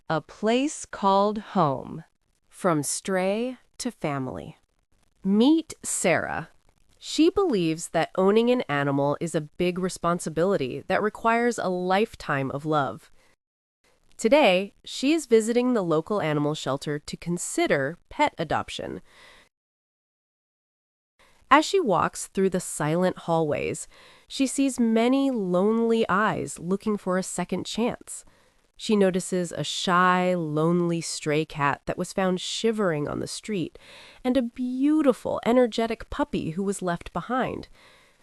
A Place Called Home. From Stray to Family. Meet Sarah. She believes that owning an animal is a big responsibility that requires a lifetime of love. Today, she is visiting the local animal shelter to consider pet adoption. As she walks through the silent hallways, she sees many lonely eyes looking for a second chance. She notices a shy, lonely stray cat that was found shivering on the street, and a beautiful, energetic puppy who was left behind.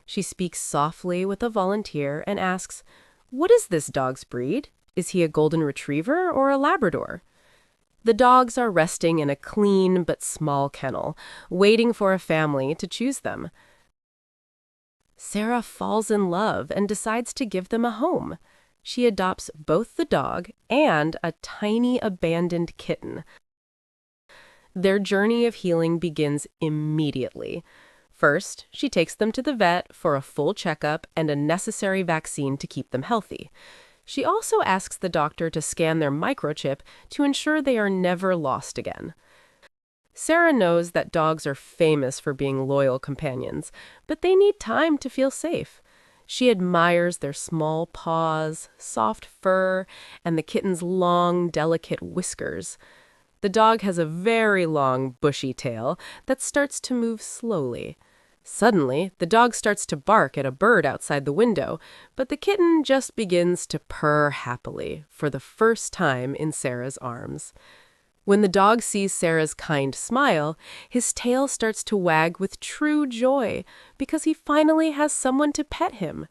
She speaks softly with a volunteer and asks, "What is this dog's breed? Is he a golden retriever or a Labrador?" The dogs are resting in a clean but small kennel, waiting for a family to choose them. Sarah falls in love and decides to give them a home. She adopts both the dog and a tiny abandoned kitten. Their journey of healing begins immediately. First, she takes them to the vet for a full checkup and a necessary vaccine to keep them healthy. She also asks the doctor to scan their microchip to ensure they are never lost again. Sarah knows that dogs are famous for being loyal companions, but they need time to feel safe. She admires their small paws, soft fur, and the kitten's long, delicate whiskers. The dog has a very long, bushy tail that starts to move slowly. Suddenly, the dog starts to bark at a bird outside the window, but the kitten just begins to purr happily for the first time in Sarah's arms. When the dog sees Sarah's kind smile, his tail starts to wag with true joy because he finally has someone to pet him.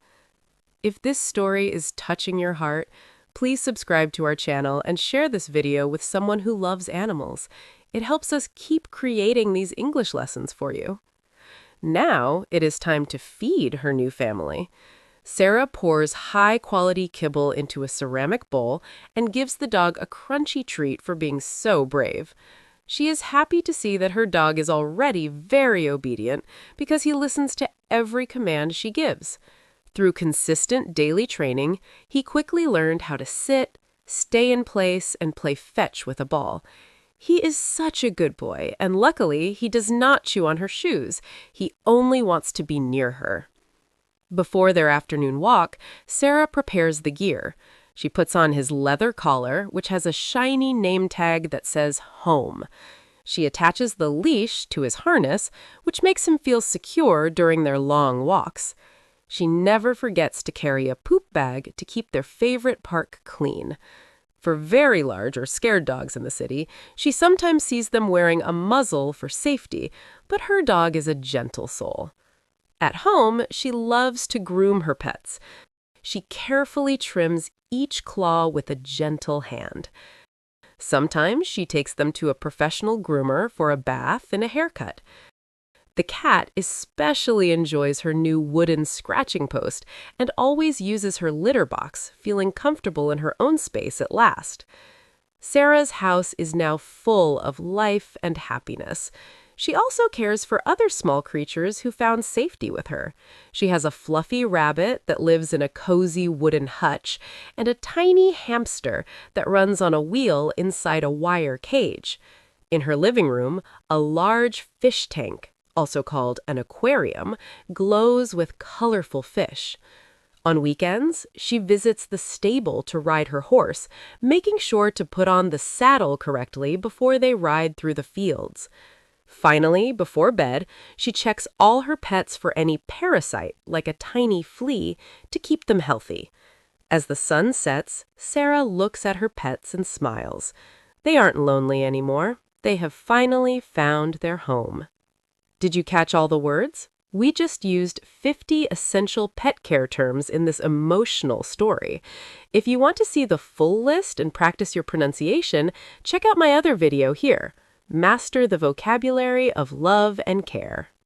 If this story is touching your heart, please subscribe to our channel and share this video with someone who loves animals. It helps us keep creating these English lessons for you. Now it is time to feed her new family. Sarah pours high-quality kibble into a ceramic bowl and gives the dog a crunchy treat for being so brave. She is happy to see that her dog is already very obedient because he listens to every command she gives. Through consistent daily training, he quickly learned how to sit, stay in place, and play fetch with a ball. He is such a good boy, and luckily, he does not chew on her shoes. He only wants to be near her. Before their afternoon walk, Sarah prepares the gear. She puts on his leather collar, which has a shiny name tag that says home. She attaches the leash to his harness, which makes him feel secure during their long walks. She never forgets to carry a poop bag to keep their favorite park clean. For very large or scared dogs in the city, she sometimes sees them wearing a muzzle for safety, but her dog is a gentle soul. At home, she loves to groom her pets. She carefully trims each claw with a gentle hand. Sometimes she takes them to a professional groomer for a bath and a haircut. The cat especially enjoys her new wooden scratching post and always uses her litter box, feeling comfortable in her own space at last. Sarah's house is now full of life and happiness. She also cares for other small creatures who found safety with her. She has a fluffy rabbit that lives in a cozy wooden hutch and a tiny hamster that runs on a wheel inside a wire cage. In her living room, a large fish tank, also called an aquarium, glows with colorful fish. On weekends, she visits the stable to ride her horse, making sure to put on the saddle correctly before they ride through the fields. Finally, before bed, she checks all her pets for any parasite, like a tiny flea, to keep them healthy. As the sun sets, Sarah looks at her pets and smiles. They aren't lonely anymore. They have finally found their home. Did you catch all the words? We just used 50 essential pet care terms in this emotional story. If you want to see the full list and practice your pronunciation, check out my other video here. Master the vocabulary of love and care.